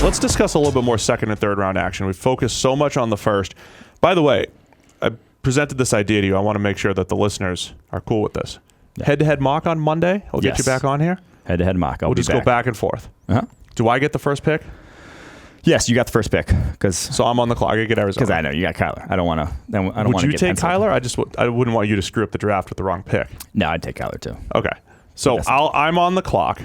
let's discuss a little bit more second and third round action. We've focused so much on the first. By the way, I presented this idea to you. I want to make sure that the listeners are cool with this. Yeah. Head-to-head mock on Monday. I'll get you back on here. Head-to-head mock. We'll just go back and forth. Uh-huh. Do I get the first pick? Yes, you got the first pick. So I'm on the clock. I get Arizona. Because I know you got Kyler. I don't want to. Would you take Kyler? I wouldn't want you to screw up the draft with the wrong pick. No, I'd take Kyler too. Okay. So I'm on the clock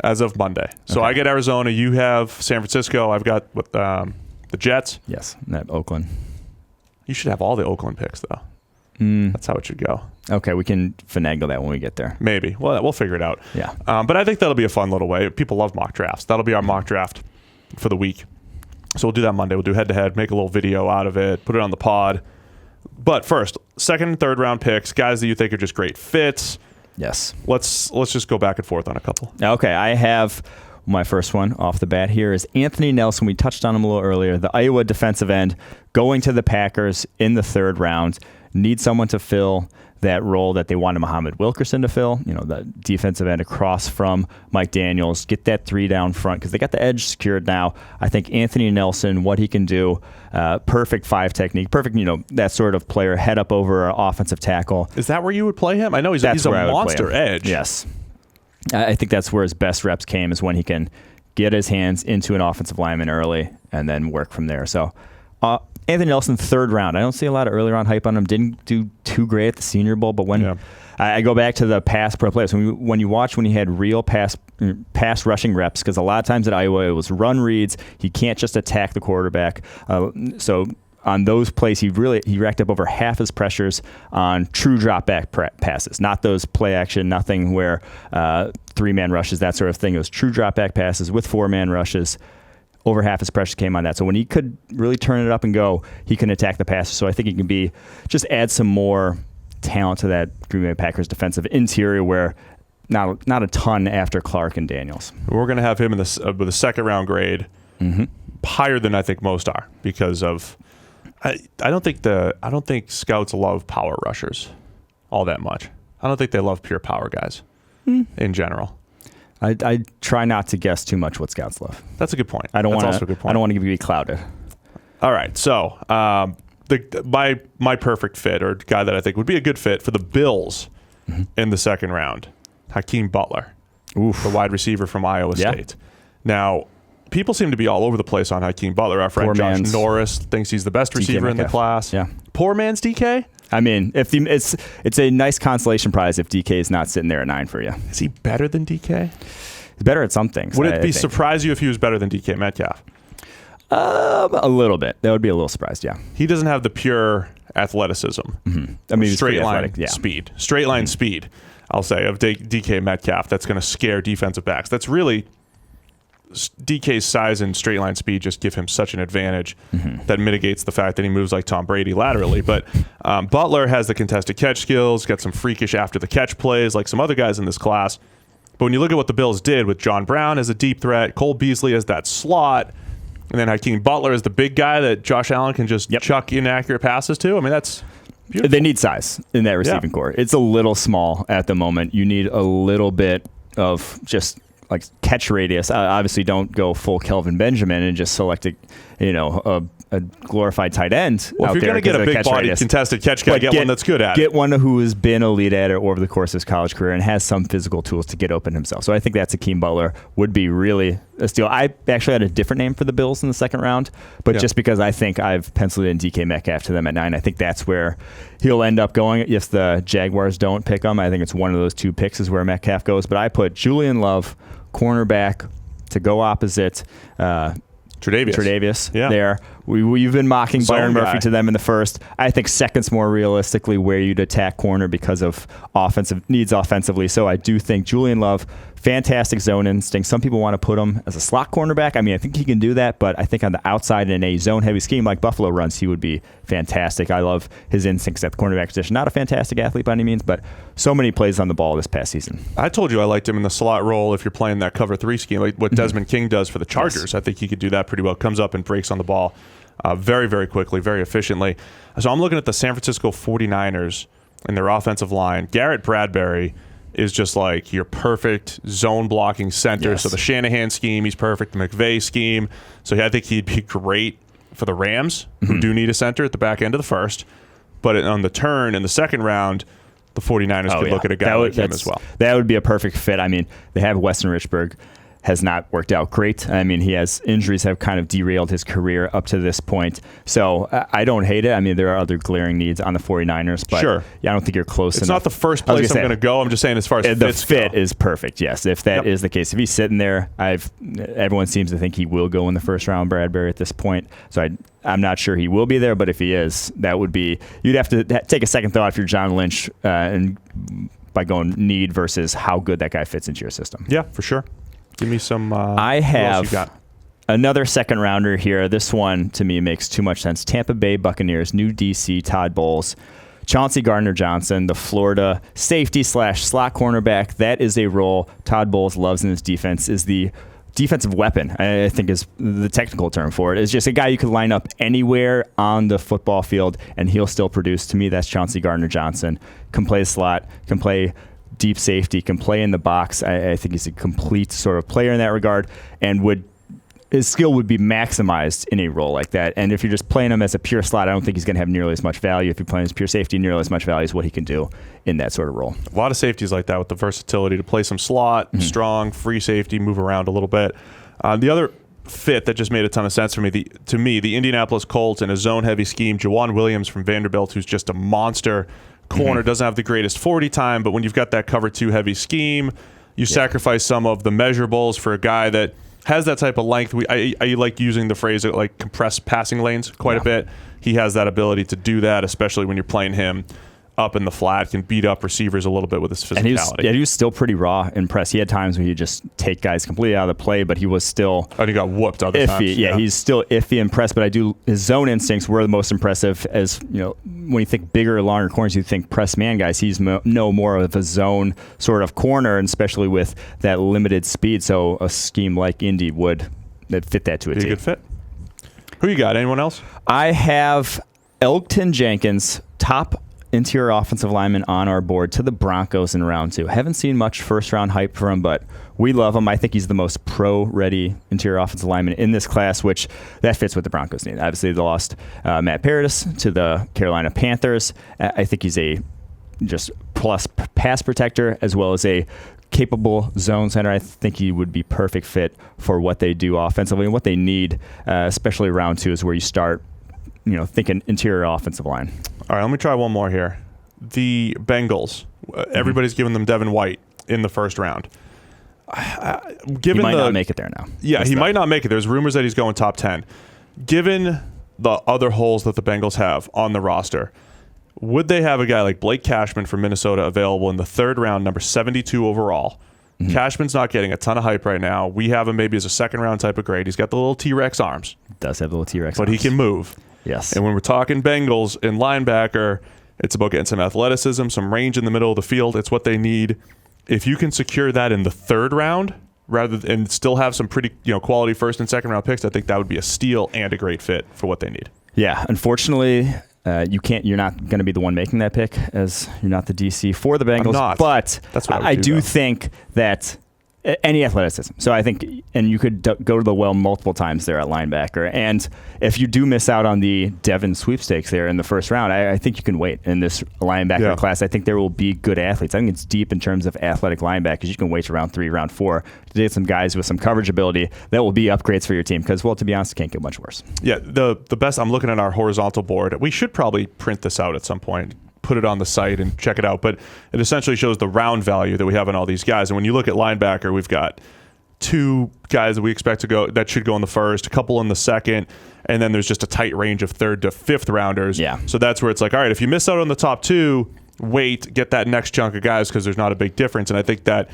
as of Monday. So I get Arizona. You have San Francisco. I've got the Jets. Yes, and Oakland. You should have all the Oakland picks, though. That's how it should go. Okay, we can finagle that when we get there. Maybe. Well, we'll figure it out. Yeah. But I think that'll be a fun little way. People love mock drafts. That'll be our mock draft for the week. So we'll do that Monday. We'll do head-to-head, make a little video out of it, put it on the pod. But first, second and third round picks, guys that you think are just great fits. Yes. Let's just go back and forth on a couple. Okay, I have my first one off the bat here is Anthony Nelson. We touched on him a little earlier. The Iowa defensive end going to the Packers in the third round. Need someone to fill that role that they wanted Muhammad Wilkerson to fill, the defensive end across from Mike Daniels, get that 3 down front because they got the edge secured now. I think Anthony Nelson, what he can do, perfect 5 technique, perfect, that sort of player, head up over an offensive tackle. Is that where you would play him? I know he's a monster edge. Yes. I think that's where his best reps came is when he can get his hands into an offensive lineman early and then work from there. So, Anthony Nelson, third round. I don't see a lot of early round hype on him. Didn't do too great at the Senior Bowl, but when I go back to the pass pro players, when he had real pass rushing reps, because a lot of times at Iowa it was run reads. He can't just attack the quarterback. So on those plays, he racked up over half his pressures on true drop back passes, not those play action, nothing where 3-man rushes, that sort of thing. It was true drop back passes with 4-man rushes. Over half his pressure came on that. So when he could really turn it up and go, he can attack the passer. So I think he can just add some more talent to that Green Bay Packers defensive interior where not a ton after Clark and Daniels. We're going to have him in with a second round grade, higher than I think most are because of I don't think scouts love power rushers all that much. I don't think they love pure power guys in general. I try not to guess too much what scouts love. That's a good point. I don't want to be clouded. All right, so my perfect fit, or guy that I think would be a good fit for the Bills in the second round, Hakim Butler, the wide receiver from Iowa State. Now, people seem to be all over the place on Hakim Butler. Our friend Josh Norris thinks he's the best receiver in the class. Yeah. Poor man's DK? I mean, it's a nice consolation prize if DK is not sitting there at 9 for you. Is he better than DK? He's better at some things. Would it surprise you if he was better than DK Metcalf? A little bit. That would be a little surprised, yeah. He doesn't have the pure athleticism. I mean, straight line speed. Straight line speed, I'll say, of DK Metcalf. That's going to scare defensive backs. That's really DK's size and straight line speed just give him such an advantage that mitigates the fact that he moves like Tom Brady laterally. But Butler has the contested catch skills, got some freakish after the catch plays like some other guys in this class. But when you look at what the Bills did with John Brown as a deep threat, Cole Beasley as that slot, and then Hakim Butler as the big guy that Josh Allen can just chuck inaccurate passes to, I mean, that's beautiful. They need size in that receiving core. It's a little small at the moment. You need a little bit of just like catch radius. Obviously, don't go full Kelvin Benjamin and just select a glorified tight end. Well, if you're going to get a big body contested catch guy, get one that's good at it. Get one who has been elite at it over the course of his college career and has some physical tools to get open himself. So I think that's Hakim Butler would be really a steal. I actually had a different name for the Bills in the second round, but just because I think I've penciled in DK Metcalf to them at 9, I think that's where he'll end up going if the Jaguars don't pick him. I think it's one of those 2 picks is where Metcalf goes. But I put Julian Love, cornerback, to go opposite Tre'Davious there. We've been mocking Byron Murphy to them in the first. I think second's more realistically where you'd attack corner because of offensive needs offensively. So I do think Julian Love, fantastic zone instinct. Some people want to put him as a slot cornerback. I mean, I think he can do that, but I think on the outside in a zone-heavy scheme like Buffalo runs, he would be fantastic. I love his instincts at the cornerback position. Not a fantastic athlete by any means, but so many plays on the ball this past season. I told you I liked him in the slot role if you're playing that cover 3 scheme, like what Desmond King does for the Chargers. Yes. I think he could do that pretty well. Comes up and breaks on the ball very, very quickly, very efficiently. So I'm looking at the San Francisco 49ers and their offensive line. Garrett Bradbury is just like your perfect zone blocking center. Yes. So the Shanahan scheme, he's perfect. The McVay scheme. So I think he'd be great for the Rams, who do need a center at the back end of the first. But on the turn in the second round, the 49ers could look at a guy like him as well. That would be a perfect fit. I mean, they have Weston Richburg. Has not worked out great. I mean, injuries have kind of derailed his career up to this point. So I don't hate it. I mean, there are other glaring needs on the 49ers, but sure. Yeah, I don't think you're close enough. It's not the first place I'm going to go. I'm just saying as far as the fit is perfect, yes. If that is the case. If he's sitting there, everyone seems to think he will go in the first round, Bradbury, at this point. So I'm not sure he will be there, but if he is, that would be – you'd have to take a second thought if you're John Lynch and by going need versus how good that guy fits into your system. Yeah, for sure. Give me some. I have another second rounder here. This one to me makes too much sense. Tampa Bay Buccaneers, new DC, Todd Bowles, Chauncey Gardner-Johnson, the Florida safety / slot cornerback. That is a role Todd Bowles loves in his defense. Is the defensive weapon, I think is the technical term for it. Is just a guy you could line up anywhere on the football field and he'll still produce. To me, that's Chauncey Gardner-Johnson. Can play slot, can play deep safety, can play in the box. I think he's a complete sort of player in that regard, and his skill would be maximized in a role like that. And if you're just playing him as a pure slot, I don't think he's going to have nearly as much value. If you're playing as pure safety, nearly as much value as what he can do in that sort of role. A lot of safeties like that with the versatility to play some slot, strong, free safety, move around a little bit. The other fit that just made a ton of sense for me, the Indianapolis Colts in a zone-heavy scheme, Jawan Williams from Vanderbilt, who's just a monster corner, doesn't have the greatest 40 time, but when you've got that cover 2 heavy scheme, you sacrifice some of the measurables for a guy that has that type of length. I like using the phrase like compressed passing lanes quite a bit. He has that ability to do that, especially when you're playing him up in the flat, can beat up receivers a little bit with his physicality. And he was still pretty raw in press. He had times where he'd just take guys completely out of the play, but he was still he got whooped other iffy. times. Yeah, he's still iffy in press, but his zone instincts were the most impressive. As you know, when you think bigger, longer corners, you think press man guys. He's no more of a zone sort of corner, and especially with that limited speed. So a scheme like Indy would fit that to a T. Be a good fit. Who you got? Anyone else? I have Elkton Jenkins, top interior offensive lineman on our board to the Broncos in round 2. Haven't seen much first-round hype for him, but we love him. I think he's the most pro-ready interior offensive lineman in this class, which that fits what the Broncos need. Obviously, they lost Matt Paradis to the Carolina Panthers. I think he's a just plus pass protector as well as a capable zone center. I think he would be perfect fit for what they do offensively and what they need, especially round 2 is where you start thinking interior offensive line. All right, let me try one more here. The Bengals, everybody's giving them Devin White in the first round. He might not make it there now. Yeah, he might not make it. There's rumors that he's going top 10. Given the other holes that the Bengals have on the roster, would they have a guy like Blake Cashman from Minnesota available in the third round, number 72 overall? Cashman's not getting a ton of hype right now. We have him maybe as a second-round type of grade. He's got the little T-Rex arms. Does have the little T-Rex but arms. He can move. Yes. And when we're talking Bengals and linebacker, it's about getting some athleticism, some range in the middle of the field. It's what they need. If you can secure that in the third round, and still have some pretty quality first and second round picks, I think that would be a steal and a great fit for what they need. Yeah, unfortunately, you're not going to be the one making that pick, as you're not the DC for the Bengals. I'm not. But that's what I do think that any athleticism. So I think, and you could go to the well multiple times there at linebacker. And if you do miss out on the Devin sweepstakes there in the first round, I think you can wait in this linebacker class. I think there will be good athletes. I think it's deep in terms of athletic linebackers. You can wait to round 3, round 4 to get some guys with some coverage ability that will be upgrades for your team. Because, well, to be honest, it can't get much worse. Yeah, the best, I'm looking at our horizontal board. We should probably print this out at some point, put it on the site and check it out. But it essentially shows the round value that we have on all these guys. And when you look at linebacker, we've got 2 guys that we expect to go that should go in the first, a couple in the second, and then there's just a tight range of 3rd to 5th rounders. Yeah. So that's where it's like, all right, if you miss out on the top 2, wait, get that next chunk of guys because there's not a big difference. And I think that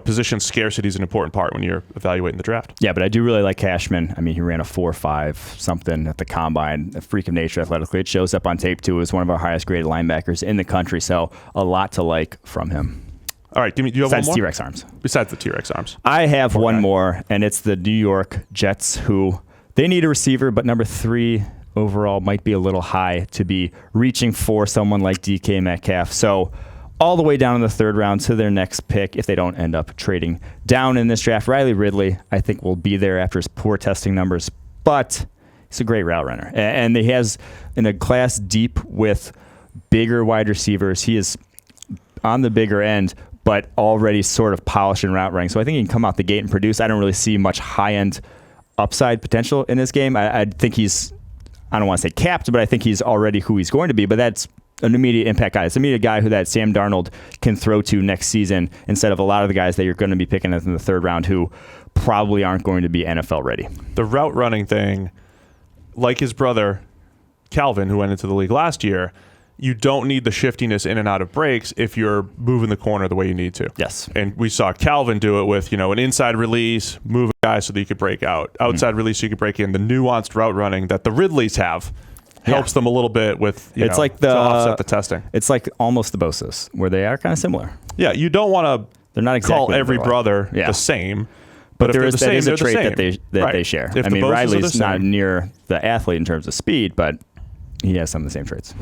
position scarcity is an important part when you're evaluating the draft. Yeah, but I do really like Cashman. I mean, he ran a 4.5 something at the combine, a freak of nature athletically. It shows up on tape too as one of our highest graded linebackers in the country. So a lot to like from him. All right, do you have Besides one more? T-Rex arms. Besides the T-Rex arms. I have one more, and it's the New York Jets, who they need a receiver, but number 3 overall might be a little high to be reaching for someone like DK Metcalf. So all the way down in the third round to their next pick if they don't end up trading down in this draft. Reilly Ridley, I think, will be there after his poor testing numbers, but he's a great route runner. And he has in a class deep with bigger wide receivers. He is on the bigger end, but already sort of polished in route running. So I think he can come out the gate and produce. I don't really see much high-end upside potential in this game. I think he's, I don't want to say capped, but I think he's already who he's going to be. But that's an immediate impact guy. It's an immediate guy who that Sam Darnold can throw to next season instead of a lot of the guys that you're going to be picking in the third round who probably aren't going to be NFL ready. The route running thing, like his brother Calvin, who went into the league last year, you don't need the shiftiness in and out of breaks if you're moving the corner the way you need to. Yes. And we saw Calvin do it with, an inside release, move a guy so that you could break out. Outside release so you could break in. The nuanced route running that the Ridleys have helps them a little bit with, it's like to offset the testing. It's like almost the Bosa's, where they are kind of similar. Yeah, you don't want to They're not exactly call every brother the same. But there if is they're the same, a trait that they share. If Riley's not near the athlete in terms of speed, but he has some of the same traits.